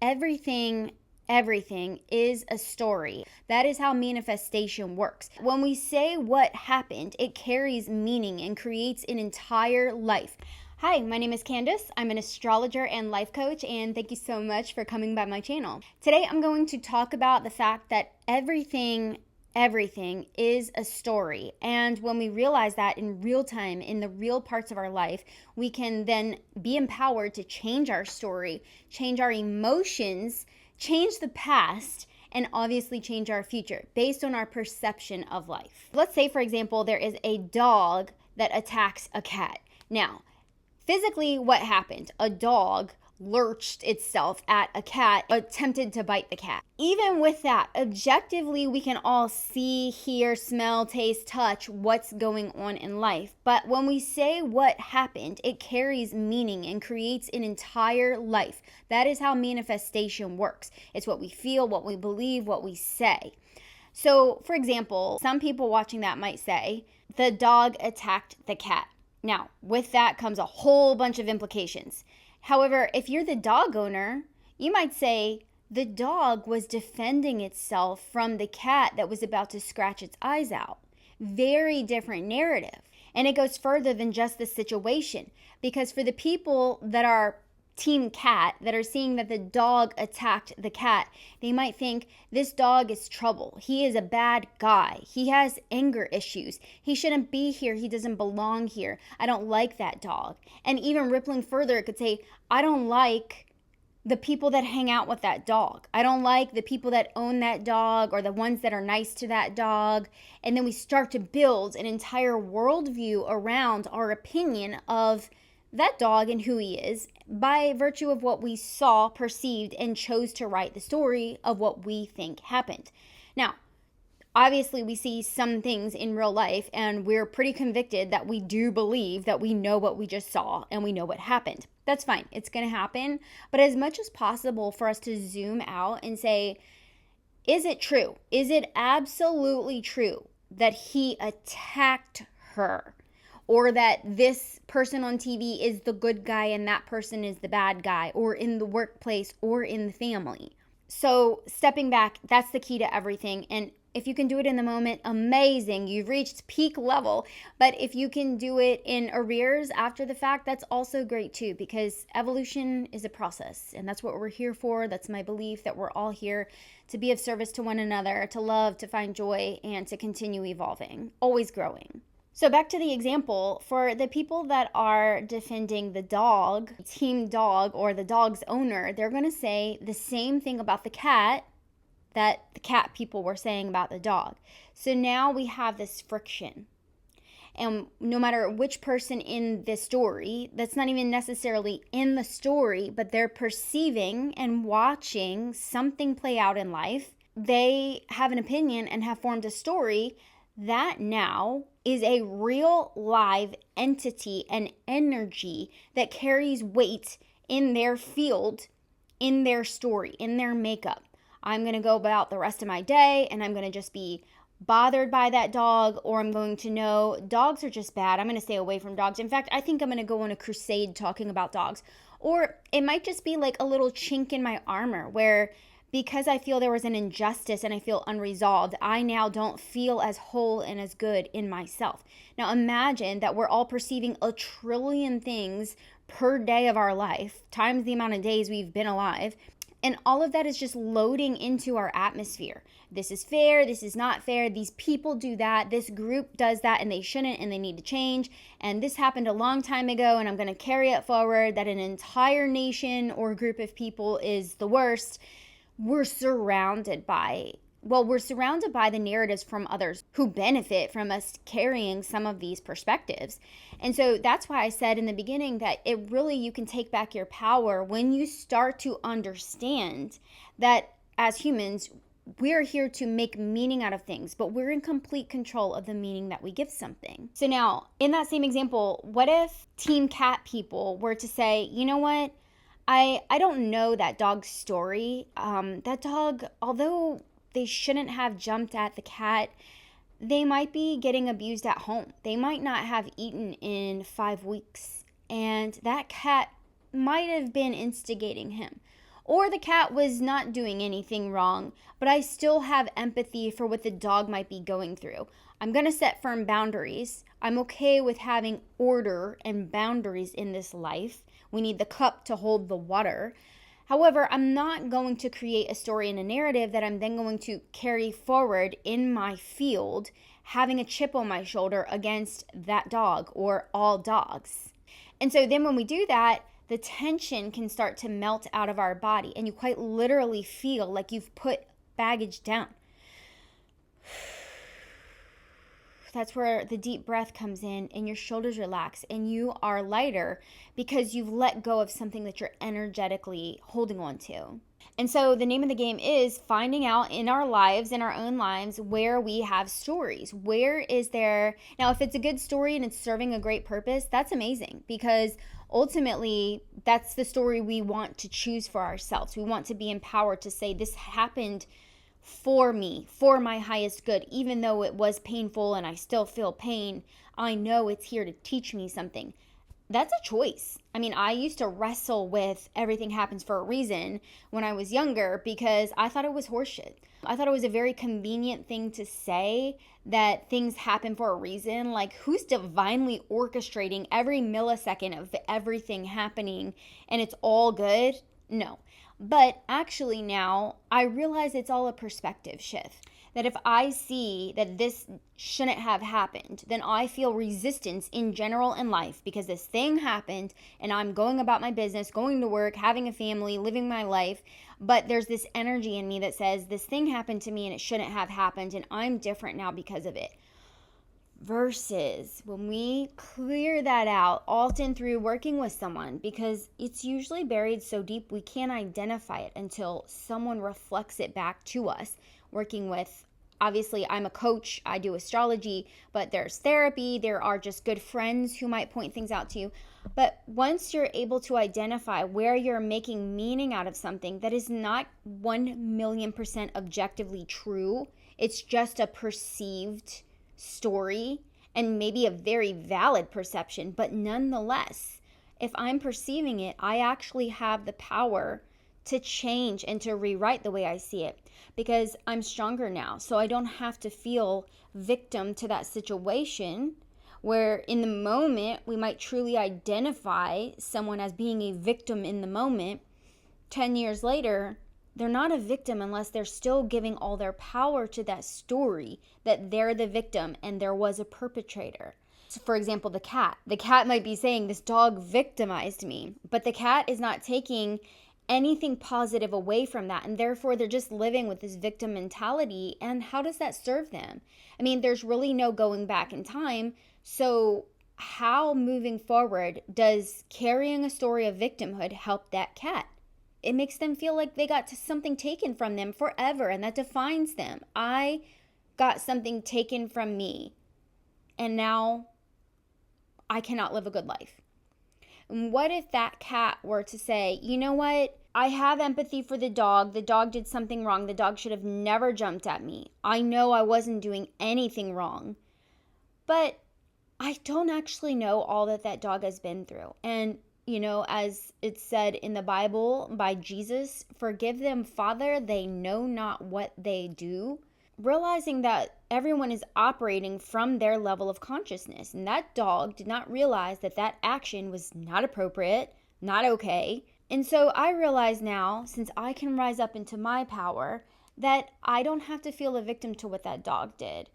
everything is a story. That is how manifestation works. When we say what happened, it carries meaning and creates an entire life. Hi, my name is Candace. I'm an astrologer and life coach, and thank you so much for coming by my channel. Today, I'm going to talk about the fact that everything is a story. And when we realize that in real time, in the real parts of our life, we can then be empowered to change our story, change our emotions, change the past, and obviously change our future based on our perception of life. Let's say, for example, there is a dog that attacks a cat. Now, physically, what happened? A dog lurched itself at a cat, attempted to bite the cat. Even with that, objectively, we can all see, hear, smell, taste, touch what's going on in life. But when we say what happened, it carries meaning and creates an entire life. That is how manifestation works. It's what we feel, what we believe, what we say. So, for example, some people watching that might say, the dog attacked the cat. Now, with that comes a whole bunch of implications. However, if you're the dog owner, you might say the dog was defending itself from the cat that was about to scratch its eyes out. Very different narrative. And it goes further than just the situation, because for the people that are team cat, that are seeing that the dog attacked the cat, they might think this dog is trouble. He is a bad guy. He has anger issues. He shouldn't be here. He doesn't belong here. I don't like that dog. And even rippling further, it could say, I don't like the people that hang out with that dog. I don't like the people that own that dog or the ones that are nice to that dog. And then we start to build an entire worldview around our opinion of that dog and who he is by virtue of what we saw, perceived, and chose to write the story of what we think happened. Now, obviously, we see some things in real life, and we're pretty convicted that we do believe that we know what we just saw and we know what happened. That's fine. It's going to happen. But as much as possible for us to zoom out and say, is it true? Is it absolutely true that he attacked her? Or that this person on TV is the good guy and that person is the bad guy, or in the workplace or in the family. So stepping back, that's the key to everything. And if you can do it in the moment, amazing. You've reached peak level. But if you can do it in arrears after the fact, that's also great too, because evolution is a process. And that's what we're here for. That's my belief, that we're all here to be of service to one another, to love, to find joy, and to continue evolving, always growing. So back to the example, for the people that are defending the dog, team dog, or the dog's owner, they're going to say the same thing about the cat that the cat people were saying about the dog. So now we have this friction. And no matter which person in this story, that's not even necessarily in the story, but they're perceiving and watching something play out in life, they have an opinion and have formed a story that now is a real live entity and energy that carries weight in their field, in their story, in their makeup. I'm going to go about the rest of my day and I'm going to just be bothered by that dog, or I'm going to know dogs are just bad. I'm going to stay away from dogs. In fact, I think I'm going to go on a crusade talking about dogs. Or it might just be like a little chink in my armor where because I feel there was an injustice and I feel unresolved, I now don't feel as whole and as good in myself. Now imagine that we're all perceiving 1 trillion things per day of our life, times the amount of days we've been alive. And all of that is just loading into our atmosphere. This is fair, this is not fair, these people do that, this group does that and they shouldn't and they need to change. And this happened a long time ago and I'm going to carry it forward, that an entire nation or group of people is the worst. We're surrounded by the narratives from others who benefit from us carrying some of these perspectives. And so that's why I said in the beginning that you can take back your power when you start to understand that as humans, we're here to make meaning out of things, but we're in complete control of the meaning that we give something. So now, in that same example, what if Team Cat people were to say, you know what? I don't know that dog's story. That dog, although they shouldn't have jumped at the cat, they might be getting abused at home. They might not have eaten in 5 weeks. And that cat might have been instigating him. Or the cat was not doing anything wrong, but I still have empathy for what the dog might be going through. I'm going to set firm boundaries. I'm okay with having order and boundaries in this life. We need the cup to hold the water. However, I'm not going to create a story and a narrative that I'm then going to carry forward in my field, having a chip on my shoulder against that dog or all dogs. And so then when we do that, the tension can start to melt out of our body, and you quite literally feel like you've put baggage down. That's where the deep breath comes in and your shoulders relax and you are lighter because you've let go of something that you're energetically holding on to. And so the name of the game is finding out in our lives, in our own lives, where we have stories. Where is there? Now, if it's a good story and it's serving a great purpose, that's amazing, because ultimately that's the story we want to choose for ourselves. We want to be empowered to say, this happened for me, for my highest good. Even though it was painful and I still feel pain, I know it's here to teach me something. That's a choice. I mean, I used to wrestle with everything happens for a reason when I was younger because I thought it was horseshit. I thought it was a very convenient thing to say, that things happen for a reason. Like, who's divinely orchestrating every millisecond of everything happening and it's all good? No. But actually now I realize it's all a perspective shift. That if I see that this shouldn't have happened, then I feel resistance in general in life because this thing happened and I'm going about my business, going to work, having a family, living my life. But there's this energy in me that says this thing happened to me and it shouldn't have happened and I'm different now because of it. Versus when we clear that out, often through working with someone, because it's usually buried so deep we can't identify it until someone reflects it back to us. Working with, obviously, I'm a coach, I do astrology, but there's therapy, there are just good friends who might point things out to you. But once you're able to identify where you're making meaning out of something that is not 1,000,000% objectively true, it's just a perceived story and maybe a very valid perception, but nonetheless, if I'm perceiving it, I actually have the power to change and to rewrite the way I see it because I'm stronger now. So I don't have to feel victim to that situation where in the moment we might truly identify someone as being a victim in the moment. 10 years later, they're not a victim unless they're still giving all their power to that story that they're the victim and there was a perpetrator. So for example, the cat. The cat might be saying, this dog victimized me, but the cat is not taking anything positive away from that, and therefore they're just living with this victim mentality. And how does that serve them? I mean, there's really no going back in time. So how moving forward does carrying a story of victimhood help that cat? It makes them feel like they got something taken from them forever, and that defines them. I got something taken from me, and now I cannot live a good life. And what if that cat were to say, you know what? I have empathy for the dog. The dog did something wrong. The dog should have never jumped at me. I know I wasn't doing anything wrong, but I don't actually know all that dog has been through. And you know, as it's said in the Bible by Jesus, forgive them, Father, they know not what they do. Realizing that everyone is operating from their level of consciousness. And that dog did not realize that action was not appropriate, not okay. And so I realize now, since I can rise up into my power, that I don't have to feel a victim to what that dog did.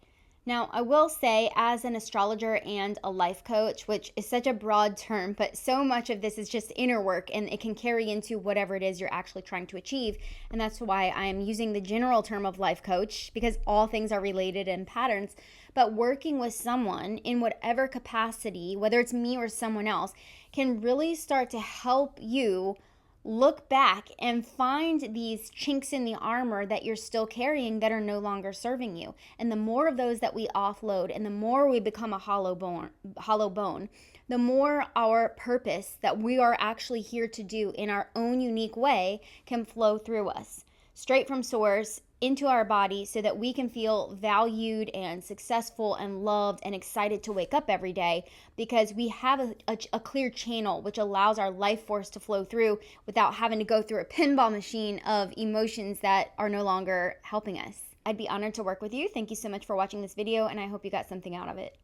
Now, I will say, as an astrologer and a life coach, which is such a broad term, but so much of this is just inner work and it can carry into whatever it is you're actually trying to achieve. And that's why I am using the general term of life coach, because all things are related in patterns. But working with someone in whatever capacity, whether it's me or someone else, can really start to help you look back and find these chinks in the armor that you're still carrying that are no longer serving you. And the more of those that we offload and the more we become a hollow bone, the more our purpose that we are actually here to do in our own unique way can flow through us. straight from source into our body so that we can feel valued and successful and loved and excited to wake up every day, because we have a clear channel which allows our life force to flow through without having to go through a pinball machine of emotions that are no longer helping us. I'd be honored to work with you. Thank you so much for watching this video, and I hope you got something out of it.